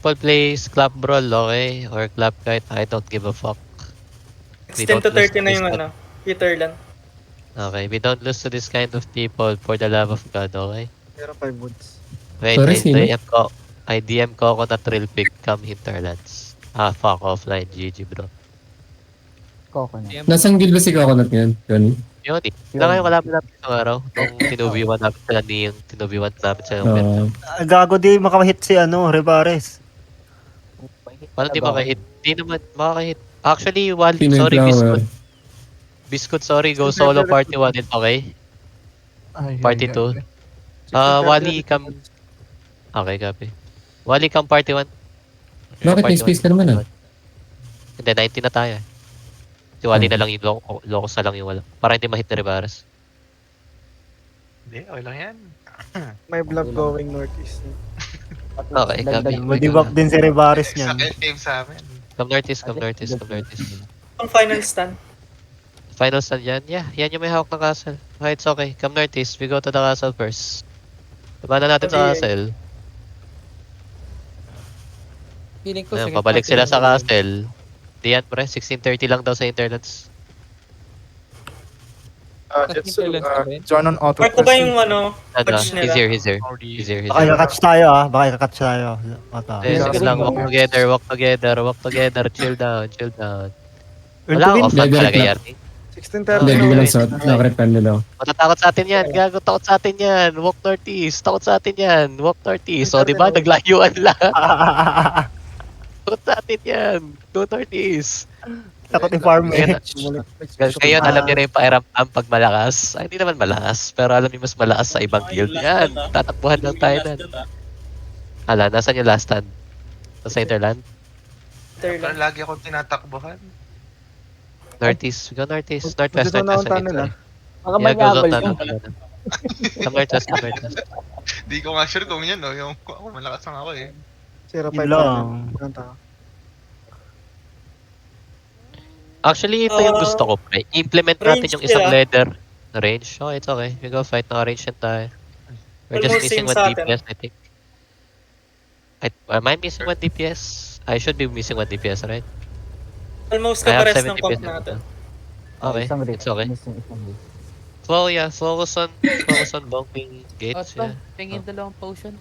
People plays clap brawl, okay? Or clap kite, I don't give a fuck. We 16 to don't lose 30 na this yung kind- ano, Peter lang. Okay, we don't lose to this kind of people for the love of God, okay? Pero 5 woods. Wait, Sorry, I sino? DM ko ako na thrill pick, come hinterlands. Ah, fuck, offline, GG bro. Coconut. Nasaan guild ba si Coconut ngayon, Johnny? Yun, na ngayon wala pa namin isang araw. Nung tinubiwan namin sila ni yung tinubiwan namin sila ng Merta. Gago di makahit si Rebares. Paano di makahit? Di naman makakahit. Actually, Wally, Pinoy sorry, flower. Biscuit, sorry, go solo party 1 din, okay? Party 2. Wally, come. Okay, copy. Wally, come party 1. Bakit may space ka naman ah? Hindi, 19 na tayo. Si Wally na lang yung locos na lang yung wala. Para hindi ma-hit na Ribaras. Hindi, okay lang yan. May blob going northeast. Okay, copy. Madibak din si Rebares niyan. Second game sa amin. Come northeast, come northeast, come northeast. Ang final stand. Final stand yan? Yeah, yan yung may hawak ng castle. Okay, it's okay. Come northeast, we go to the castle first. Labanan natin sa castle. Feeling ko, Ayan, pabalik sila sa castle. Di yan pre, 16:30 lang daw sa interlets. Jetsu, John on auto. Marco ba yung ano, Ano, patch nila? he's here, he's here. He's here, he's Baka here. kakatch tayo Baka kakatch tayo. Mata. Eh, sige lang, walk together, walk together, walk together. Chill down, chill down. Earn Wala to akong win. off-land Level talaga, clap. Yarny. 16:30 Hindi, Okay. di ko lang sa nakarepan nila. Matatakot sa atin yan, gago, takot sa atin yan. Walk northeast, takot sa atin yan. Walk northeast. So, di ba, naglayuan lang. Takot sa atin yan. Go northeast. Takot yung farm eh. Ngayon, alam niyo na yung pakiramdam pag malakas. Ay, hindi naman malakas, pero alam niyo mas malakas sa ibang guild. Yan, tatakbuhan lang tayo na. Ala, nasan yung last stand? Sa Interland? Peter Pero lang. lagi akong tinatakbuhan. Northeast, go northeast, northwest, Dito na northwest. ang tunnel, Baka Yeah, go zone mag-abal tunnel. ka. Come northwest, come northwest. Di ko nga sure kung yun, no? Yung ako, malakas lang ako eh. 05 Yun lang. Actually, ito yung gusto ko, pre. Implement natin Range yung isang sila. leather na range. Oh, it's okay. We go fight. Naka-range yan tayo. We're just Almost missing same 1 sa atin. DPS, I think. Am I missing 1 DPS? I should be missing 1 DPS, right? Almost I have kapares 7 ng comp DPS. natin. Okay, Isang it's okay. Missing isang wrist. Well, yeah, focus on bombing gates, yeah. Tingin dalawang potion.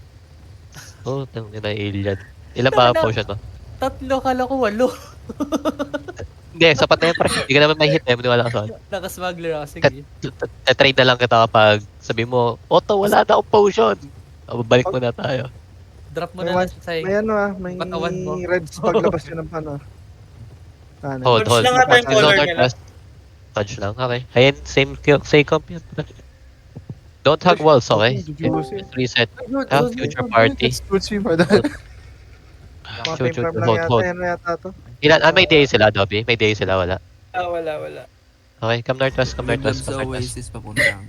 Oh, tang ina alien. Ilan ba ang potion mo? Tatlo, kala ko 8. Hindi, sapat na yan, pre. Hindi ka naman may hit, eh. Maniwala ka sa akin. Nakasmuggler ako, sige. Trade na lang kita kapag sabi mo, Otto, wala na akong potion. Balik mo na tayo. Drop mo May na one- lang sa sa'yo. May may Katawan mo. reds paglabas yun ng ano. Hold, Touch hold. lang ata yung Touch color lang, nila. touch. Touch lang, okay. Ayun, same comp yun. Don't hug walls, okay? Just reset. Have future party. Shoot, shoot, hold. Ilan, may day sila, Dobby? May day sila, wala. Wala. Okay, come northwest, come northwest, Sa come northwest. Oasis papuntang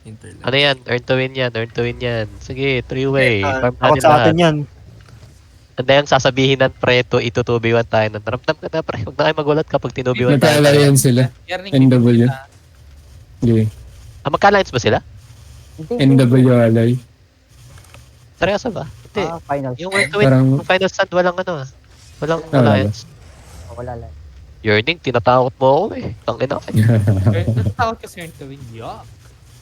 Hinterland. Ano yan? Earn to win yan, earn to win yan. Sige, 3-way. Farm Takot natin sa lahat. atin yan. Tanda yung sasabihin ng pre, ito 2v1 tayo. Naramdam ka na pre, huwag na kayo magulat kapag tinubiwan tayo. Nagka-alliance sila. NW. Hindi. Magka-alliance ba sila? NW ally. Seryoso ba? Hindi. Final. Yung earn to win, Parang, yung final stand, walang ano ah. Walang wala. alliance. Wala lang. Yearning, tinatakot mo ako eh. Tangina ka. Takot kasi yung tuwing.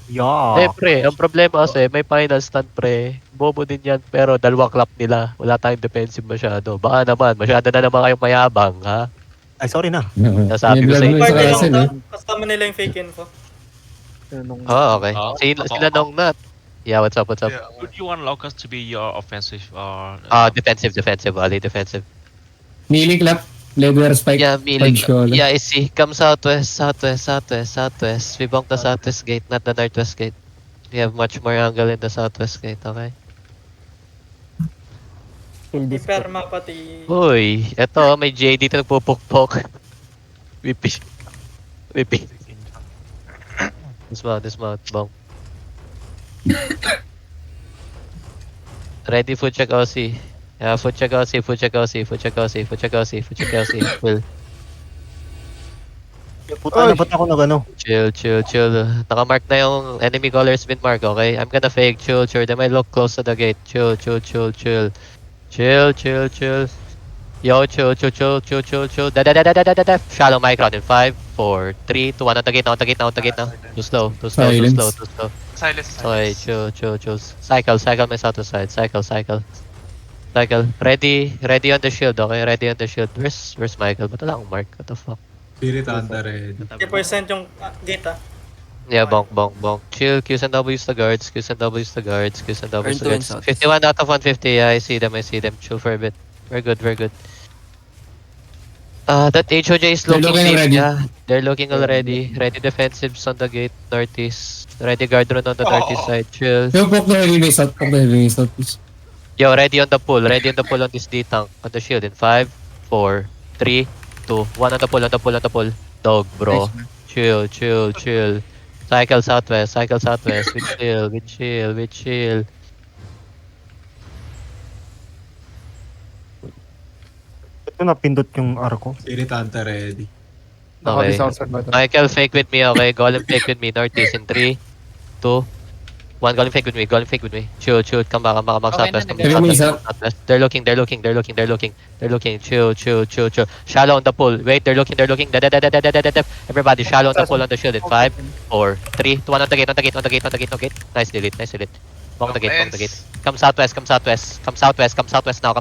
Yeah. Eh pre, ang problema kasi may final stand pre. Bobo din yan pero dalawang clap nila. Wala tayong defensive masyado. Baka naman, masyado na naman kayong mayabang ha. Ay, sorry na. Nasabi ko May sa'yo. blood mo Party sa lang castle to. eh. Kasama nila yung fake info. Oh, okay. Sila nung nut. Yeah, what's up? Yeah. Would you want Locust to be your offensive or? Defensive, Ali, defensive. Melee clap. Leather spike. Yeah, melee. Punch ko. Yeah, I see. Come southwest. We bonk the southwest gate, not the northwest gate. We have much more angle in the southwest gate, okay? Kill May this. perma pati. Uy, eto, may J dito nagpupukpok. Wipi. Dismount, bonk. Ready, food check OC. Yeah, food check OC. Will. Puta na ba't ako nag-ano? Chill. Nakamark na yung enemy colors been marked, okay? I'm gonna fake, chill. They might look close to the gate. Chill. Chill, chill, chill. Yo, chill, chill, chill, chill, chill, chill. Da. Shallow micro in 5, 4, 3, 2, 1. On the gate now, on the gate now, on the gate now. Too slow, too slow, too Silence. slow, too slow. Silence. Okay, chill, chill, chill. Cycle my south to side. Cycle. Ready on the shield, okay? Ready on the shield. Where's Michael? Ba't wala akong mark? What the fuck? Spirit Hunter red. 50% yung gate ah. Yeah, bonk. Chill, Qs and Ws the guards, Qs and Ws the guards. Turn to guards. south. 51 out of 150, yeah, I see them. Chill for a bit. We're good. That HOJ is They're looking looking deep, already. yeah. They're looking already. Ready defensives on the gate, northeast. Ready guard run on the northeast side, chill. Yo, poke the heavy base out. Poke the heavy base out, please. Yo, ready on the pull on this D-tank, on the shield in 5, 4, 3, 2, 1 on the pull. Dog, bro. Chill. Cycle southwest, with chill. Ito napindot yung arko. Spirit Hunter ready. Okay. Michael, fake with me, okay? Golem fake with me, northeast in 3, 2, 1. Golem fake with me. Chill. Come back, southwest. They're looking. Chill. Shallow on the pull. Wait, they're looking. Everybody, shallow on the pull on the shield in 5, 4, 3, 2, 1 on the gate. Nice delete. Bomb the gate. Come southwest now.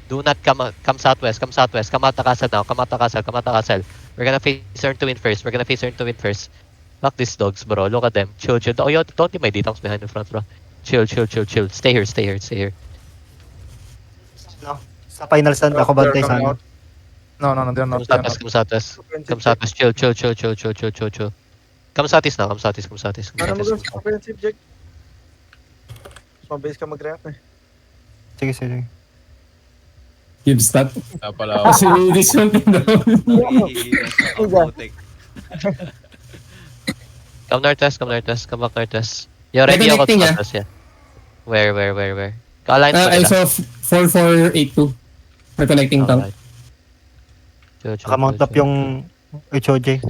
Do not come southwest. Come out the castle. We're gonna face turn to win first. Fuck these dogs, bro. Look at them. Chill. Oh, yo, don't leave my D-tanks behind the front, bro. Chill. Stay here. Sa final stand, ako bantay sa ano. No, they're not. Come southwest. Chill. Come southeast now. Ano mo gusto sa offensive, Jack? Mabilis ka mag-rap eh. Sige. Give stat. Pala Kasi this one down. Come northwest. Come back northwest. Yo, ready ako Reconnecting, southwest, yeah. Where? Ka-align pa I nila. saw 4482. Recollecting town. Chill. Nakamount up yung HOJ.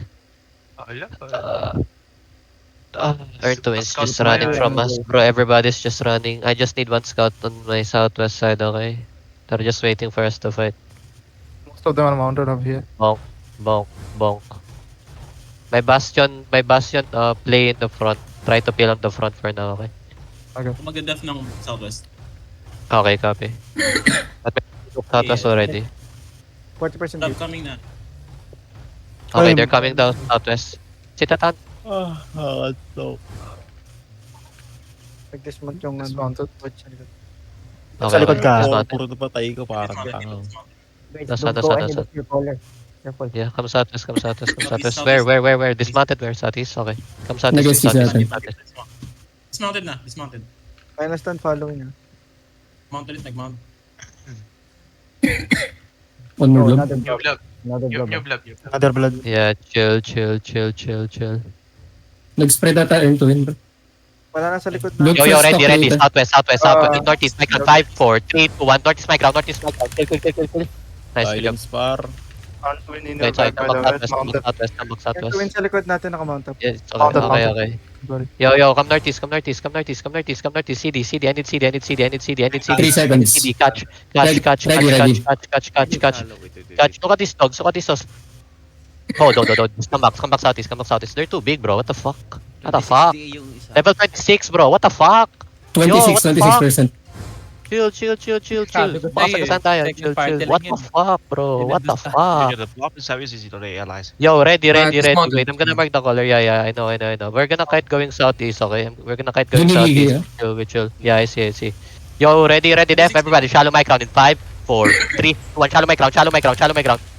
Earn to wins just running from us, bro. Everybody's just running. I just need one scout on my southwest side, okay? They're just waiting for us to fight. Most of them are mounted up here. Bonk. My bastion, play in the front. Try to peel on the front for now, okay? Mag-def ng southwest. Okay, copy. At may southwest already. 40% Top lead. coming na. Okay, they're coming down southwest. Sitatan. Nag-dismount yung mounted. Sa likod ka. Dismounted. patay ko parang Nasa. Yeah, come southwest. Where? Dismounted, where? Southeast? Okay. Come southeast. Dismounted na. Final stand following ah. Mount ulit, nag-mount. One more blob. New blood. Another blood. Yeah, chill. Nag-spread ata earn to win, bro. Wala na sa likod na. Look Yo, for ready. stock Southwest. Northeast, Micron. 5, 4, 3, 2, 1. Northeast, Micron. Kill. Nice, kill. Spar. Okay, sorry. Come back southwest. Yung twin sa likod natin nakamount up. Yeah, Mounted. okay. Yo, come northeast. CD. I need CD. 3 seconds. CD, catch. Ready. Catch. Look at these dogs. Oh, no. Just come back southeast. They're too big, bro. What the fuck? Level 26, bro. What the fuck? 26%. Chill. Sabi ko tayo, Makasagasan tayo. second Chill. party lang What yun. the fuck, bro? What the fuck? The block is very easy to realize. Yo, ready. dismounted. Wait, I'm gonna mark the color. Yeah, I know. We're gonna kite going southeast, okay? We're gonna kite going Hindi, southeast. Chill. Yeah, I see. Yo, ready, def, everybody. Shallow my crown in 5, 4, 3, 1. Shallow my crown.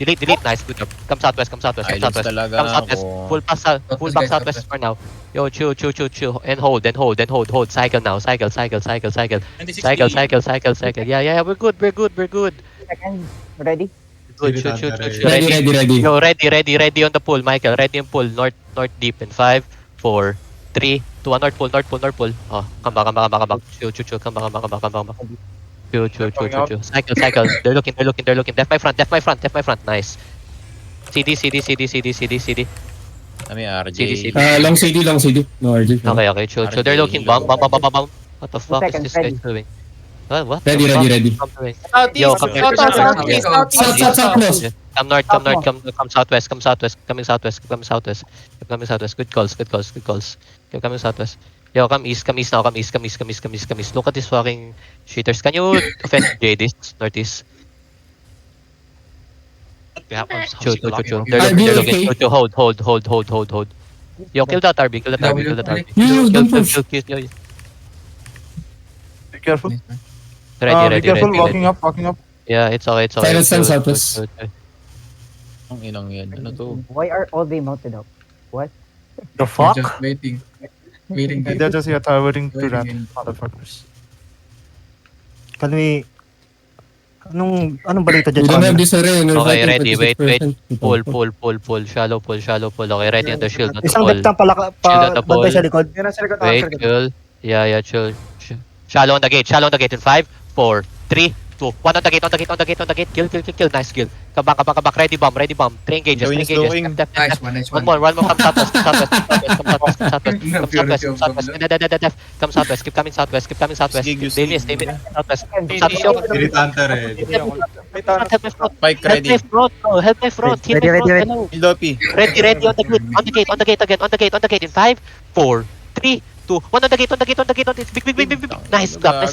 Delete. Nice, good job. Come southwest. Talaga Come southwest. ako. Full back southwest for now. Yo, chill. And hold. Cycle now. Cycle. 26 Yeah, we're good. Ready? Good, Spirit chill. Hunter Ready. Yo, ready on the pull, Michael. Ready on pull, north deep in 5, 4, 3, 2, 1, north pull. Oh, come back. Chill, come back. Chill. Cycle. They're looking. Def my front. Nice. CD. Kami RJ. CD. Long CD. No RJ. Okay, chill. They're looking bomb. What the fuck is this guy doing? What? Ready, ready, ready. Yo, come here. South close. Come north, come north, come southwest, come southwest, coming southwest, coming southwest, keep coming southwest. Good calls, good calls, good calls. Keep coming southwest. Yo, come east now, come east, come east, come east, come east, come east. Look at these fucking cheaters. Can you offend JDs, northeast? Yeah, Chill. They're RB looking. okay. Chill. Hold. Yo, kill that RB, kill that RB, kill that RB. You don't push. Kill. Be careful. Ready. Walking up. Yeah, it's okay. Silence stand Chill, southwest. chill. Ang inang yan. Ano to? Why are all they mounted up? The fuck? Waiting. They're just here towering to that motherfuckers. Can we... Anong balita We dyan? don't have this array. Okay, ready. Wait. Pull. Shallow pull. Okay, ready on the shield. Not Isang pull. deck pala Shield at the bantay ball. sa likod. Yan ang sa likod. Wait, chill. Yeah, chill. Shallow on the gate in 5, 4, 3, 2, 1 on the gate. Kill. Nice kill. Come back. Ready bomb. 3 engages. Def. One more. Come southwest. Come southwest. Keep coming southwest. They miss. Southwest. Militante ready. Spike Help ready. my front. Heal Ready, my ready, front. ready. Hello. Mildopi. Ready on the gate again. On the gate in 5, 4, 3, 2, 1 on the gate. Big. Nice clap.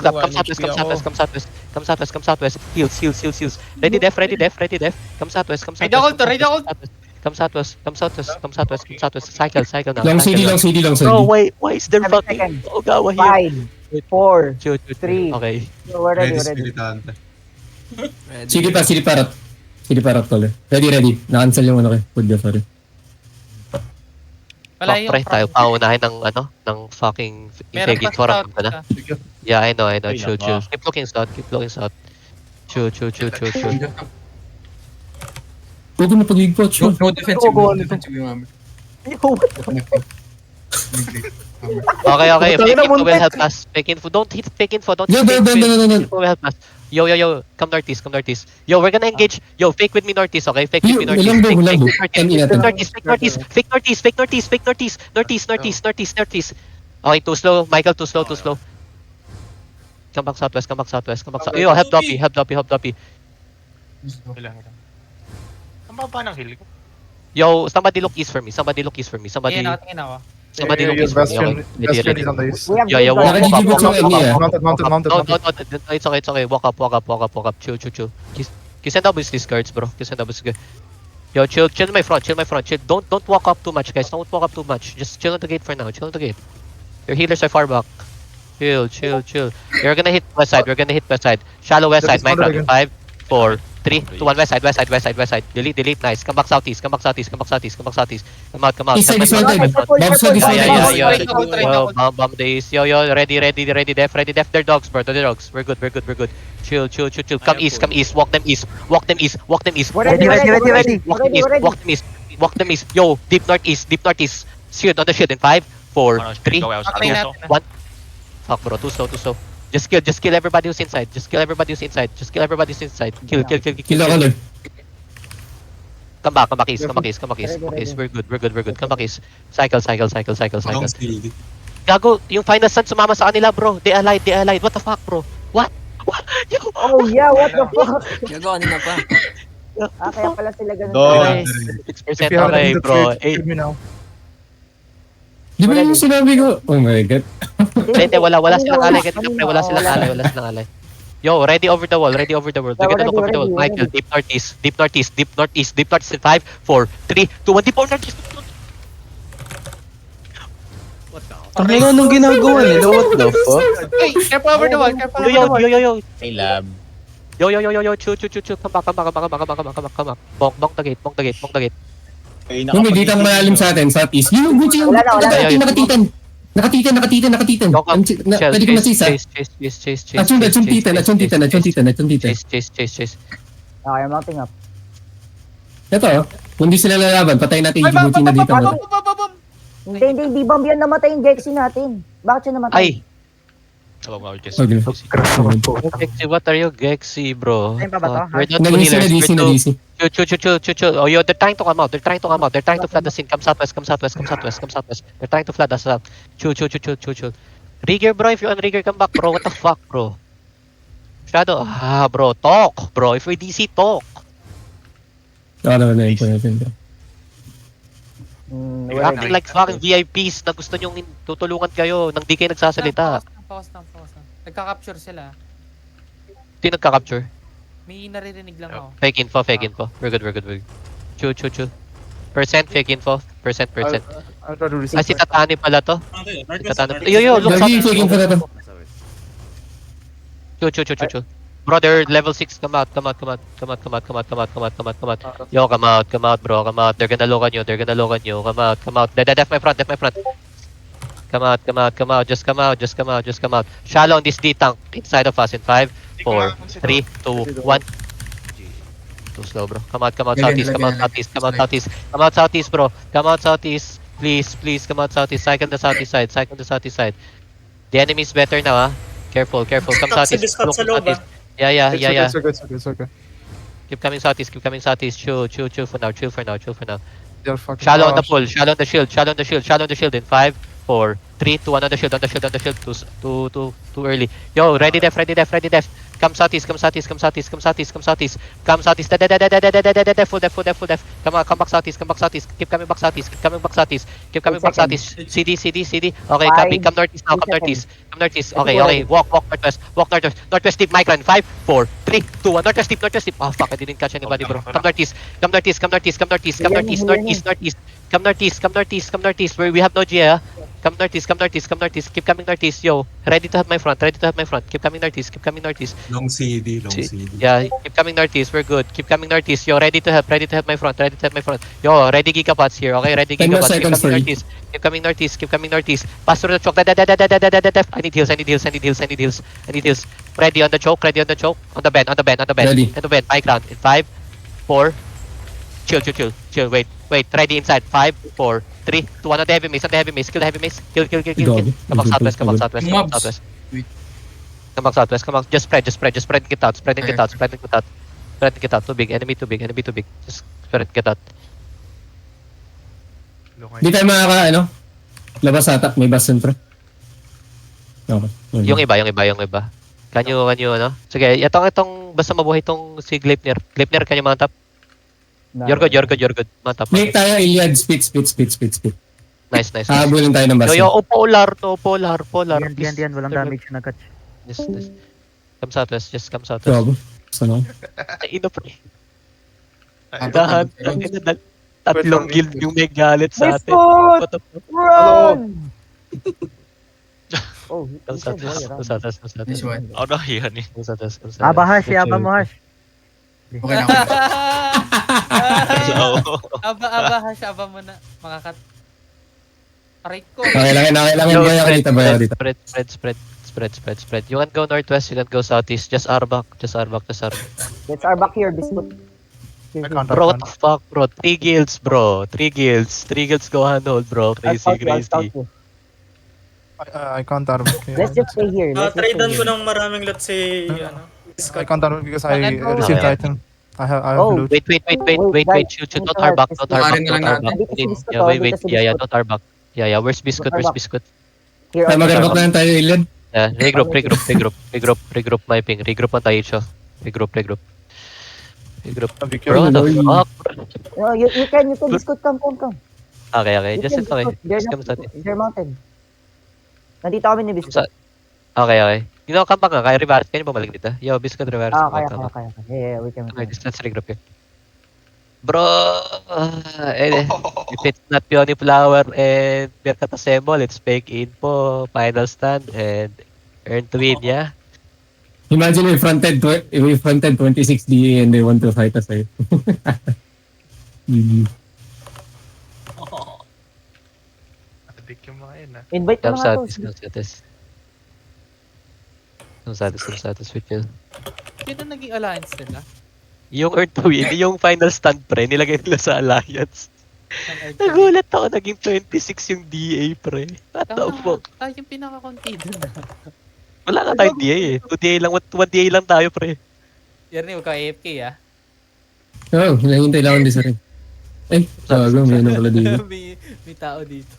Come southwest. Heals. Ready def. Come southwest. Come southwest. Cycle now. Long CD. Bro, why is there 7 fucking seconds. Ogawa here? 5, 4, Chill. 3. Okay. We're ready. Militante. CD parrot color. Ready. Na-cancel yung ano kay Pudya, sorry. Wala yung Pre, tayo paunahin ng fucking Ifegi Forum ka na. Yeah, I know. Ay, Chill. nako. Keep looking south. Chill. Huwag mo pag-igpot. No defensive. Okay. Fake info will help us. Fake info. Don't hit fake info. Don't hit fake info. No. Info will help us. Yo. Come northeast. Yo, we're gonna engage. Yo, fake with me northeast, okay? Fake with me northeast. Walang bo. Fake northeast. Okay, too slow. Michael, too slow. Come back southwest. Yo, help Doppy. Ilang. Ang baba ng hill ko. Yo, somebody look east for me. Somebody look east Tingin for me. ako. Okay, ready. We have Yeah, walk Nakagigibot yung ME eh. Mounted. No, it's okay. Walk up. Chill. Kiss and doubles these cards, bro. Yo, chill my front. Chill. Don't walk up too much, guys. Don't walk up too much. Just chill on the gate for now. Your healers are far back. Chill. You're gonna hit west side. Shallow west side. Minecraft. 5, 4, 3, 2, 1. West side. Delete. Nice. Come back southeast. Come out. East side is wanted. Bob side is Yeah. wanted. Yo, bomb days. Yo, ready, def. They're dogs, bro. We're good. Chill. Come east. Walk them east. We're ready. Walk them east. Yo, deep northeast. Shield on the shield in 5, 4, 3, Patay 2, natin. 1. Fuck, bro. Too slow. Just kill everybody who's inside. Kill. Kill the color. Come back east. We're good. Come back east. Cycle. Gago, yung final stand sumama sa kanila, bro. They allied. What the fuck, bro? What? Yo. Oh yeah, what the fuck? Gagawa nila pa. Kaya pala sila ganun. Dog. 6% okay, bro. 8. Di ba yung sinabi ko? Oh my god. Hindi, wala silang alay. Wala silang alay. Yo, ready over the wall. They're gonna look over the wall. Michael, deep northeast in 5, 4, 3, 2, 1. Deep northeast. Ano nung ginagawa nila? What the fuck? Hey, careful over the wall. Yo. May lab. Yo. Chill. Come back. Bonk the gate. Yung may ditang malalim sa atin, southeast. Yung gucci yung Wala na. nakatitan. Pwede ko masisa. Chase. Atsuntitan. Chase. Okay, I'm mounting up. Ito, kung di sila lalaban, patay natin yung Djibouti na dito. Hindi, bomb yan namatay yung Gexy natin. Bakit siya namatay? Ay, Hello, Marcus. Okay. Gexy, what are you, Gexy, bro? Ayun pa ba to? We're not two Nag-DC na healers. DC. Chill. Oh, yo, they're trying to come out. They're trying to flood the scene. Come southwest. They're trying to flood us out. Chill. Rigger, bro, if you on Rigger, come back, bro. What the fuck, bro? Shadow. Bro, talk. Bro, if we DC, talk. Ano na yun po natin. You're acting like fucking VIPs na gusto nyong tutulungan kayo nang di kayo nagsasalita. Focus lang. Nagka-capture sila. Sino nagka-capture? May naririnig lang ako. Fake info. We're good. Chu. Percent fake info. Percent. I'll try to reset. Ay, si Tatani pala to. Northwest. Tatani. Yo, look Gagi, up. fake info na to. Chu. Brother, level 6, come out. Yo, come out, bro, come out. They're gonna look on you. Come out. Def my front. Come out. Just come out. Shallow on this D tank inside of us in 5, 4, 3, 2, 1. Too slow, bro. Come out southeast. Come out southeast, bro. Come out southeast. Please, come out southeast. Cycle the southeast side. The enemy is better now, ah. Careful. Come southeast. Discount sa loob, ah. Yeah. It's okay. Keep coming southeast. Chill for now. They're fucking Shallow on the trash. pull. Shallow on the shield in 5, 4, 3, 2, 1 on the shield. Too early. Yo, ready def. Come southeast. Come southeast. Full def. Come back southeast. Keep coming back southeast. CD. Okay, copy. Come northeast. Okay. Walk northwest deep, Micron. 5, 4, 3, 2, 1. Northwest deep. Oh fuck, I didn't catch anybody, bro. Come northeast. Northeast. Come northeast. Where we have no GA. Come northeast. Keep coming northeast. Yo, ready to have my front. Keep coming northeast. Long CD. Yeah, keep coming northeast. We're good. Keep coming northeast. Yo, ready to have my front. Yo, ready gigapods here. Okay, ready 10 more gigapods. seconds Keep coming northeast. Pass through the choke. Def. I need heals. Ready on the choke. On the bend. Ready. And the bend. Bike round. In 5, 4. Chill. Wait. Ready inside. 5, 4, 3, 2, 1 on the heavy mace. Kill the heavy mace. Kill. Come back southwest. Come back southwest. Just spread and get out. Too big. Enemy too big. Just spread, get out. Di tayo labas ata, may bastion pre. Okay. Yung iba. Kanyo, Sige, itong basta mabuhay itong si Gleipnir. Kanyo mount up. You're good. Mount up. Make tayo, Iliad, speed. Nice. Habulin tayo ng bastion. Yo, polar. Diyan, walang damage na catch. Yes. Come southwest. Gago. Saan ako? Ino pre. Dahan. Tatlong guild yung may galit sa atin. What the fuck? Run! Oh, Come southwest. Ano yan eh? Come southwest. Hash, yaba mo hash. Okay na. Aba mo na. Makakat. Aray ko. Okay lang Yo, yan. Bayaw dito. Spread. You can go northwest, you can go southeast. Just arbak. Let's our back here, biscuit. I can't. Bro, what the fuck, bro? 3 guilds, bro. 3 guilds go handhold, bro. Crazy. I can't arm. Let's just stay here. Tradean ko ng maraming lot si, I can't arm because I received Okay. item. I have Oh. loot. Wait. Shoot. Don't arbak. Don't arbak. Yeah, where's Biscuit? Here, Ay, mag-arbak na lang tayo, Iliad. Yeah, regroup. Regroup my ping. Regroup on tayo. Regroup. Be Bro, careful. the fuck? No, you can biscuit, come. Okay. You Just can, sit okay. Biscuit. They're Just come sa atin. They're mounted. Nandito kami ni biscuit. Okay. Come back nga. Kaya reverse. Kaya bumalik dito. Yo, Biscuit reverse. Kaya. Yeah, we can. Okay, let's regroup here. Bro, if it's not Peony Flower and Mercatasemo, let's fake info, final stand, and earn to win, yeah? Imagine we fronted 26 DA and they want to fight us, eh. Adik yung mga yun, ah. Invite ko Come na nga to. Come status with you. Sino naging alliance nila? Yung earn to win, yung final stand pre, nilagay nila sa alliance. Nagulat ako, naging 26 yung DA pre. What the fuck? Yung pinaka-conti dun. Wala ka tayong DA eh. 2 DA lang, 1 DA lang tayo pre. Yerni, huwag ka AFK ah. Oo, hinahintay lang ako din sa rin. Ay, gago, may ano pala dito. may tao dito.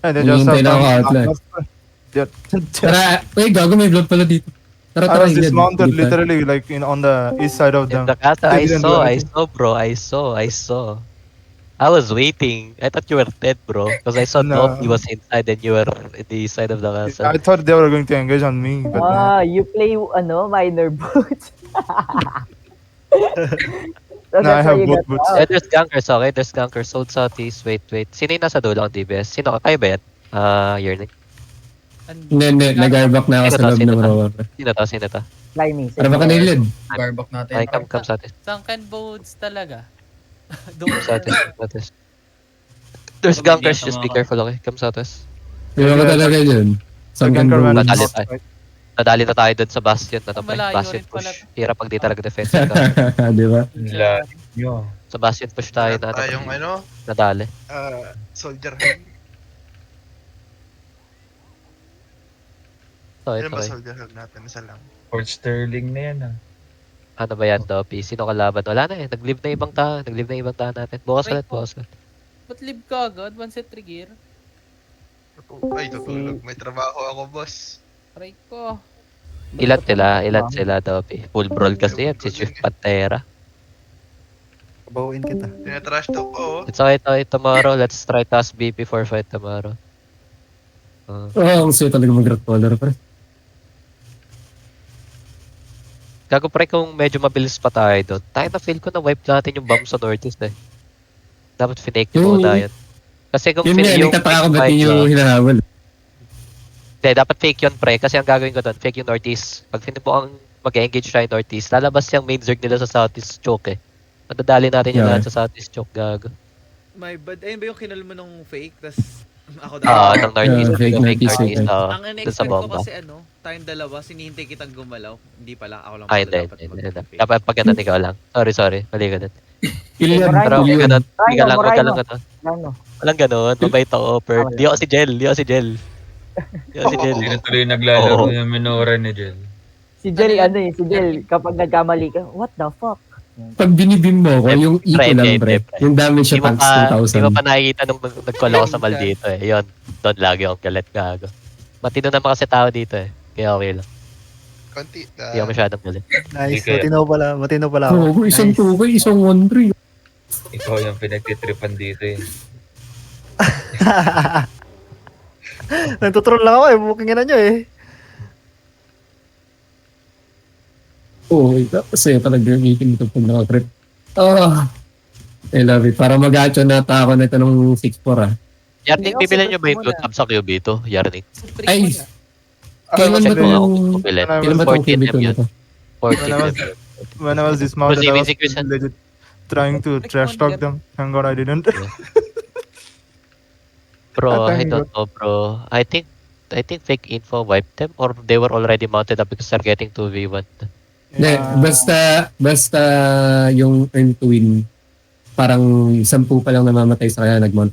They just Hintay lang ako outlet. They're- Tara, ay, gago, may blood pala dito. Tara, I tara, was Iled. dismounted Hindi pa. literally like on the east side of In them. the castle, They I didn't do saw, anything. bro. I saw. I was waiting. I thought you were dead, bro. Because I saw No. Doppy was inside and you were in the east side of the castle. I thought they were going to engage on me, but Ah, you play, minor boots. So No, I that's have why you both got boots. out. There's gankers, okay? There's gankers. Sold southeast. Wait. Sino yung nasa dulo ang DBS? Sino ka? Kayo ba yan? Yearning. Hindi. Nag-airback na ako sa loob ng rower. Sino to? Fly me. Para baka na Iled. Garbak natin. Ay, come sa atin. Sunken boats talaga. Doon Come sa atin. There's gankers. Just be careful, okay? Come sa atin. Hindi ako talaga yun. Saan Ganker bro? man. Nadali tayo. Nadali na tayo dun sa bastion na to, pre. Malayo Bastion rin pala. push. Hirap pag di talaga defensive ka. Di ba? Sa bastion push tayo na Tayong nadali. soldier hug. So, Ano ito ba eh. soldier hug natin? Isa lang. Fort Sterling na yan ah. Ano ba yan, Doppy? Sino kalaban? Wala na eh. Nag-live na ibang tao. Natin. Bukas ulit. Ba't live ka agad? One set trigger? Ay, tutulog. May trabaho ako, boss. Try ko. Ilan sila, Doppy? Full brawl kasi yan. Si Chief Pantera. Bawin kita. Tinatrash talk ko. It's okay, tomorrow. Let's try task BP for fight tomorrow. Ang sweet talaga mag-rat color, pre. Gago pre kung medyo mabilis pa tayo doon. Tayo na feel ko na wipe natin yung bomb sa northeast eh. Dapat finake nyo muna yun. Kasi kung Yun nga, yung nagtataka ko ba't fight yun yung hinahabol. Hindi, dapat fake yun pre. Kasi ang gagawin ko doon, fake yung northeast. Pag mo ang mag-engage tayo northeast, lalabas yung main zerg nila sa southeast choke eh. Madadali natin yung Yeah. lahat sa southeast choke, gago. My bad. Ayun ba yung kinal mo nung fake? Tas ako Ng northeast. fake Yung fake northeast, northeast. Ang Dun sa in-expect ko bomba. kasi tayong dalawa, sinihintay kitang gumalaw. Hindi pala, ako lang Ay, pala hindi. Dapat pag ganun ikaw lang. Sorry. Mali ka din. Kill yan, Pero kill okay yan. ganun. Hindi ka lang, wag ka lang Moreno. ganun. Ano? Walang ganun. Mabait ako, per. Di ako si Jel. Hindi na tuloy naglalaro Oo. yung Minora ni Jel. Si Jel, si Jel, kapag nagkamali ka, what the fuck? Pag binibim mo ko, yung eco Pre, lang, pre. pre. Yung damage Hindi siya mo times pa 2,000. nakikita nung nag-call ako sa maldito eh. Yun. Doon lagi akong galit gago. Matino naman kasi tao dito eh. Kaya okay lang. Konti. Hindi ako masyadong galit. Nice. Hindi Matino pala ako. Oo, isang 2K, isang 1-3. Ikaw yung pinagtitripan dito eh. Nagtutroll lang ako eh. Booking na nyo eh. Oo, kasi talaga yung meeting ito pag nakatrip. I love it. Para mag-acho na ako na ito ng 6-4 ah. Yarning, Hindi, bibilan ako nyo ba yung sa blue tab sa QB to? Yarning. Ay, I kailan was ba Check mo nga kung itong... bibilan. When I Kailan ba itong 14 QB M yun. to? 14 when I was dismounted, I was execution. legit trying to trash talk them. Thank God I didn't. Bro, I Thank don't know, bro. I think fake info wiped them or they were already mounted up because they're getting 2v1. Hindi, basta yung earn to win, parang 10 pa lang namamatay sa kanya, nag-mount